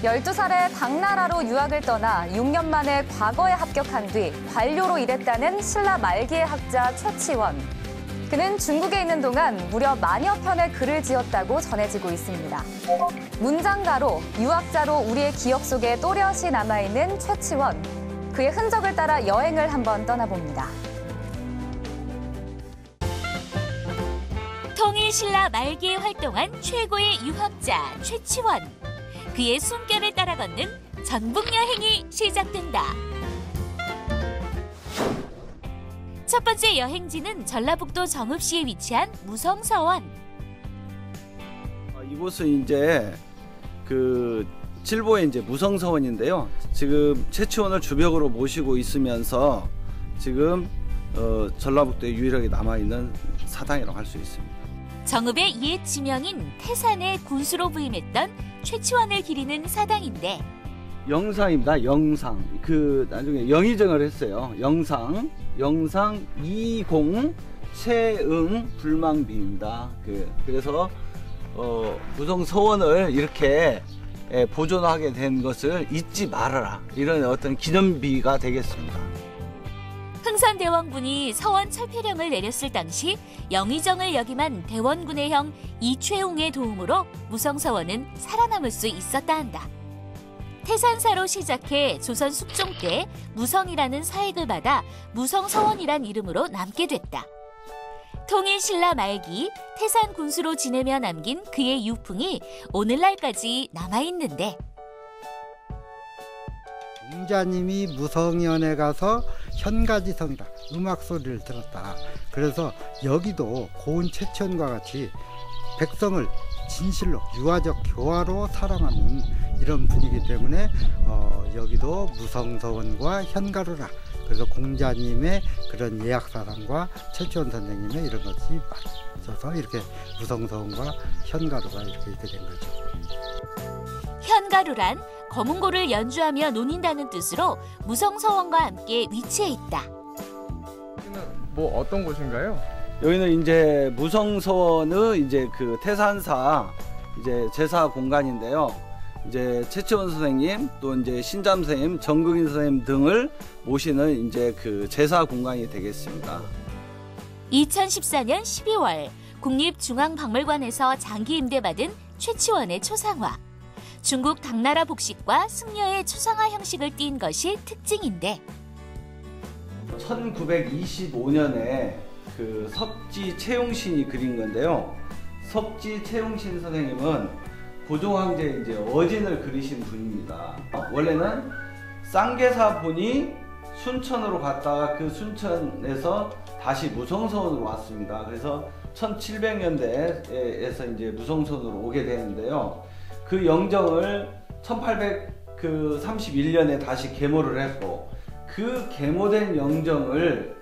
12살에 당나라로 유학을 떠나 6년 만에 과거에 합격한 뒤 관료로 일했다는 신라 말기의 학자 최치원. 그는 중국에 있는 동안 무려 만여 편의 글을 지었다고 전해지고 있습니다. 문장가로, 유학자로 우리의 기억 속에 또렷이 남아있는 최치원. 그의 흔적을 따라 여행을 한번 떠나봅니다. 통일 신라 말기에 활동한 최고의 유학자 최치원. 그의 숨결을 따라 걷는 전북 여행이 시작된다. 첫 번째 여행지는 전라북도 정읍시에 위치한 무성서원. 이곳은 이제 칠보의 이제 무성서원인데요. 지금 최치원을 주벽으로 모시고 있으면서 지금 전라북도에 유일하게 남아있는 사당이라고 할 수 있습니다. 정읍의 옛 지명인 태산의 군수로 부임했던 최치원을 기리는 사당인데 영상입니다. 영상. 나중에 영의정을 했어요. 영상 20 채응 불망비입니다. 그래서 무성서원을 이렇게 보존하게 된 것을 잊지 말아라. 이런 어떤 기념비가 되겠습니다. 흥선대원군이 서원 철폐령을 내렸을 당시 영의정을 역임한 대원군의 형 이최웅의 도움으로 무성서원은 살아남을 수 있었다 한다. 태산사로 시작해 조선 숙종 때 무성이라는 사액을 받아 무성서원이란 이름으로 남게 됐다. 통일신라 말기 태산 군수로 지내며 남긴 그의 유풍이 오늘날까지 남아있는데 공자님이 무성연에 가서 현가지성이라 음악 소리를 들었다. 그래서 여기도 고은 최치원과 같이 백성을 진실로 유아적 교화로 사랑하는 이런 분위기 때문에 여기도 무성서원과 현가루라. 그래서 공자님의 그런 예약사상과 최치원 선생님의 이런 것이 맞춰서 이렇게 무성서원과 현가루가 이렇게 있게 된 거죠. 현가루란 검은고를 연주하며 논인다는 뜻으로 무성서원과 함께 위치해 있다. 여기는 뭐 어떤 곳인가요? 여기는 이제 무성서원의 이제 태산사 이제 제사 공간인데요. 이제 최치원 선생님 또 이제 신잠 선생님, 정극인 선생님 등을 모시는 이제 제사 공간이 되겠습니다. 2014년 12월 국립중앙박물관에서 장기 임대받은 최치원의 초상화. 중국 당나라 복식과 승려의 초상화 형식을 띈 것이 특징인데 1925년에 석지 채용신이 그린 건데요. 석지 채용신 선생님은 고종황제 이제 어진을 그리신 분입니다. 원래는 쌍계사본이 순천으로 갔다가 그 순천에서 다시 무성서원으로 왔습니다. 그래서 1700년대에서 이제 무성서원으로 오게 되는데요. 그 영정을 1831년에 다시 계모를 했고 그 계모된 영정을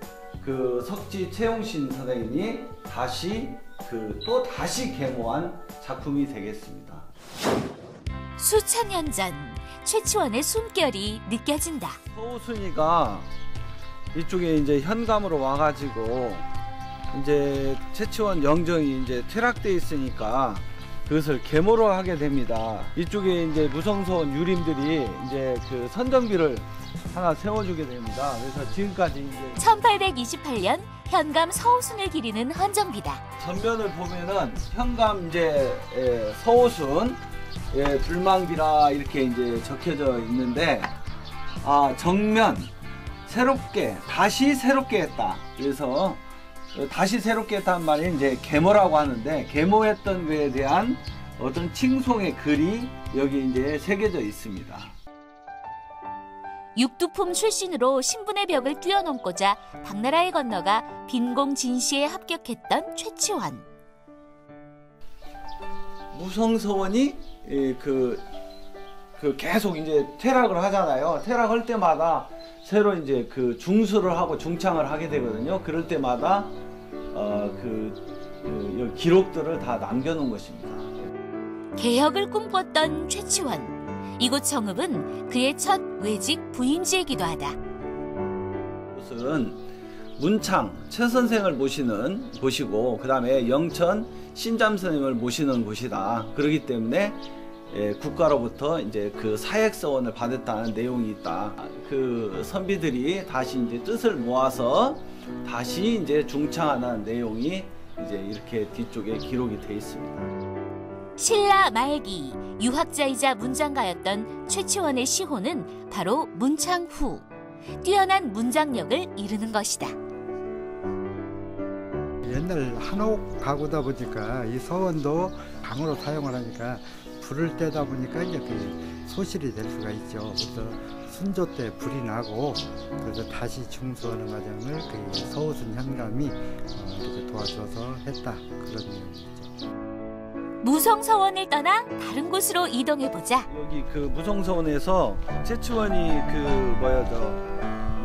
석지 채용신 선생님이 다시 다시 계모한 작품이 되겠습니다. 수천 년 전 최치원의 숨결이 느껴진다. 서우순이가 이쪽에 이제 현감으로 와가지고 이제 최치원 영정이 이제 퇴락돼 있으니까 그것을 계모로 하게 됩니다. 이쪽에 이제 무성서원 유림들이 이제 선정비를 하나 세워주게 됩니다. 그래서 지금까지 이제 1828년 현감 서우순을 기리는 헌정비다. 전면을 보면은 현감 이제 서우순 불망비라 이렇게 이제 적혀져 있는데 정면 다시 새롭게 했다. 그래서 다시 새롭게 했다는 말이 이제 계모라고 하는데 계모했던 거에 대한 어떤 칭송의 글이 여기 이제 새겨져 있습니다. 육두품 출신으로 신분의 벽을 뛰어넘고자 당나라에 건너가 빈공 진시에 합격했던 최치원. 무성서원이 계속 이제 퇴락을 하잖아요. 퇴락할 때마다 새로 이제 중수를 하고 중창을 하게 되거든요. 그럴 때마다 기록들을 다 남겨놓은 것입니다. 개혁을 꿈꿨던 최치원. 이곳 정읍은 그의 첫 외직 부임지이기도 하다. 이곳은 문창 최 선생을 모시고 그 다음에 영천 신잠 스님을 모시는 곳이다. 그렇기 때문에 국가로부터 이제 그 사액서원을 받았다는 내용이 있다. 그 선비들이 다시 이제 뜻을 모아서 다시 이제 중창하는 내용이 이제 이렇게 뒤쪽에 기록이 돼 있습니다. 신라 말기 유학자이자 문장가였던 최치원의 시호는 바로 문창후. 뛰어난 문장력을 이루는 것이다. 옛날 한옥 가구다 보니까 이 서원도 방으로 사용을 하니까 불을 떼다 보니까 이제 그 소실이 될 수가 있죠. 그래서 순조 때 불이 나고 그래서 다시 중수하는 과정을 그 서우순 현감이 이렇게 도와줘서 했다, 그런 내용이죠. 무성서원을 떠나 다른 곳으로 이동해 보자. 여기 그 무성서원에서 최치원이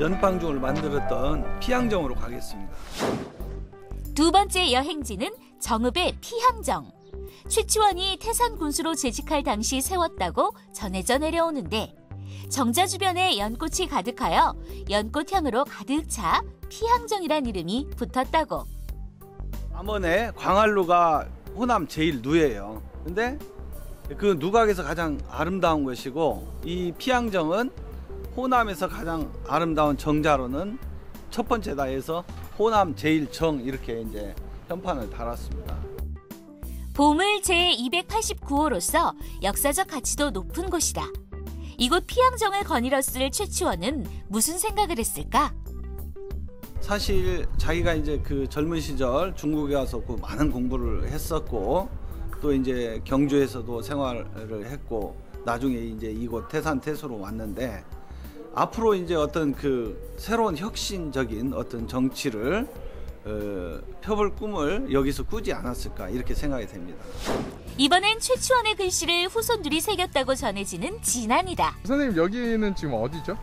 연방중을 만들었던 피양정으로 가겠습니다. 두 번째 여행지는 정읍의 피향정. 최치원이 태산 군수로 재직할 당시 세웠다고 전해져 내려오는데 정자 주변에 연꽃이 가득하여 연꽃향으로 가득 차 피향정이란 이름이 붙었다고. 남원의 광활루가 호남 제1누예요. 근데 그 누각에서 가장 아름다운 것이고 이 피향정은 호남에서 가장 아름다운 정자로는 첫 번째다 해서 호남 제1정 이렇게 이제 현판을 달았습니다. 보물 제289호로서 역사적 가치도 높은 곳이다. 이곳 피향정을 거닐었을 최치원은 무슨 생각을 했을까? 사실 자기가 이제 그 젊은 시절 중국에 와서 그 많은 공부를 했었고 또 이제 경주에서도 생활을 했고 나중에 이제 이곳 태산태수로 왔는데 앞으로 이제 어떤 그 새로운 혁신적인 어떤 정치를 펴볼 꿈을 여기서 꾸지 않았을까 이렇게 생각이 됩니다. 이번엔 최치원의 글씨를 후손들이 새겼다고 전해지는 진안이다. 선생님 여기는 지금 어디죠?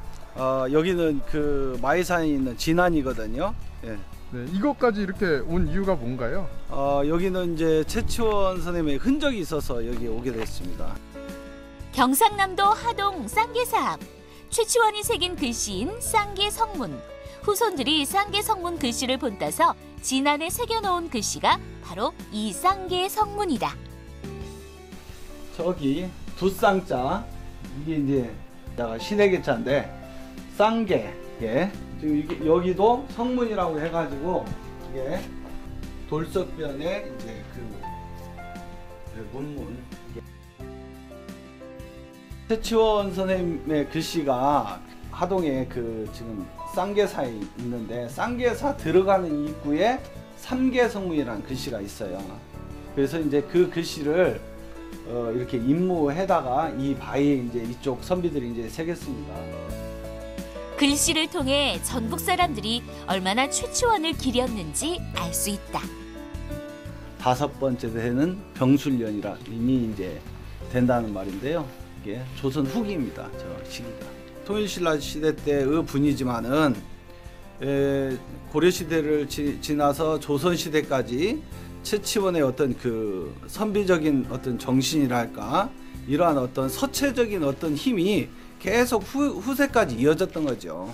여기는 그 마이산에 있는 진안이거든요. 예. 네, 이것까지 이렇게 온 이유가 뭔가요? 여기는 이제 최치원 선생님의 흔적이 있어서 여기 오게 됐습니다. 경상남도 하동 쌍계사 앞. 최치원이 새긴 글씨인 쌍계성문. 후손들이 쌍계성문 글씨를 본따서 진안에 새겨놓은 글씨가 바로 이 쌍계성문이다. 저기 두 쌍자 이게 이제 시대계자인데 쌍계 예. 지금 이게 여기도 성문이라고 해가지고 이게 돌석변에 이제 그 문문. 최치원 선생님의 글씨가 하동에 그 지금 쌍계사에 있는데 쌍계사 들어가는 입구에 삼계성문이라는 글씨가 있어요. 그래서 이제 그 글씨를 이렇게 임무해다가 이 바위에 이제 이쪽 선비들이 이제 새겼습니다. 글씨를 통해 전북 사람들이 얼마나 최치원을 기렸는지 알 수 있다. 5번째 대는 병술년이라 이미 이제 된다는 말인데요. 이게 조선 후기입니다. 저 시기가. 통일신라 시대 때의 분이지만은 고려 시대를 지나서 조선 시대까지 최치원의 어떤 그 선비적인 어떤 정신이랄까 이러한 어떤 서체적인 어떤 힘이 계속 후세까지 이어졌던 거죠.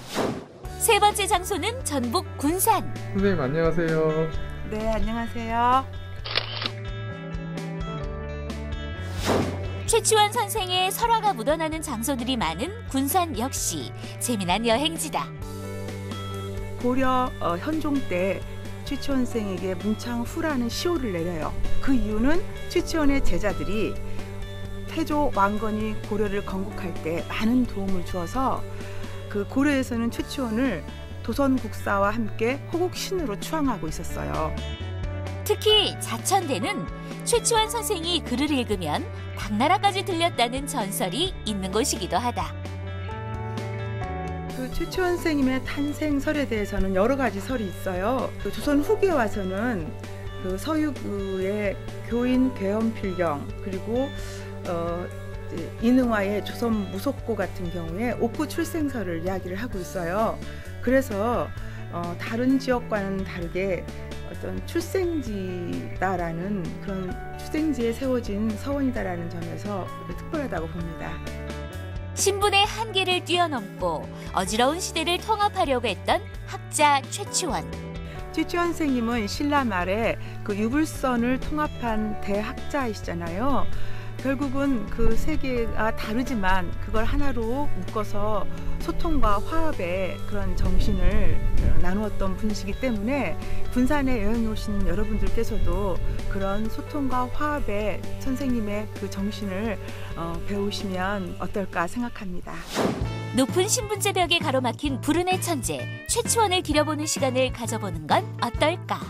세 번째 장소는 전북 군산. 선생님 안녕하세요. 네, 안녕하세요. 최치원 선생의 설화가 묻어나는 장소들이 많은 군산 역시 재미난 여행지다. 고려 현종 때 최치원 선생에게 문창후라는 시호를 내려요. 그 이유는 최치원의 제자들이 태조 왕건이 고려를 건국할 때 많은 도움을 주어서 그 고려에서는 최치원을 도선국사와 함께 호국신으로 추앙하고 있었어요. 특히 자천대는 최치원 선생이 글을 읽으면 당나라까지 들렸다는 전설이 있는 곳이기도 하다. 그 최치원 선생님의 탄생설에 대해서는 여러 가지 설이 있어요. 그 조선 후기에 와서는 그 서유의 교인 괴엄필경 그리고 이능화의 조선 무속고 같은 경우에 옥구 출생설을 이야기를 하고 있어요. 그래서 다른 지역과는 다르게 어떤 출생지다라는 그런 출생지에 세워진 서원이다라는 점에서 특별하다고 봅니다. 신분의 한계를 뛰어넘고 어지러운 시대를 통합하려고 했던 학자 최치원. 최치원 선생님은 신라 말에 그 유불선을 통합한 대학자이시잖아요. 결국은 그 세 개가 다르지만 그걸 하나로 묶어서 소통과 화합의 그런 정신을 나누었던 분이시기 때문에 군산에 여행 오신 여러분들께서도 그런 소통과 화합의 선생님의 그 정신을 배우시면 어떨까 생각합니다. 높은 신분제 벽에 가로막힌 불운의 천재 최치원을 길어보는 시간을 가져보는 건 어떨까?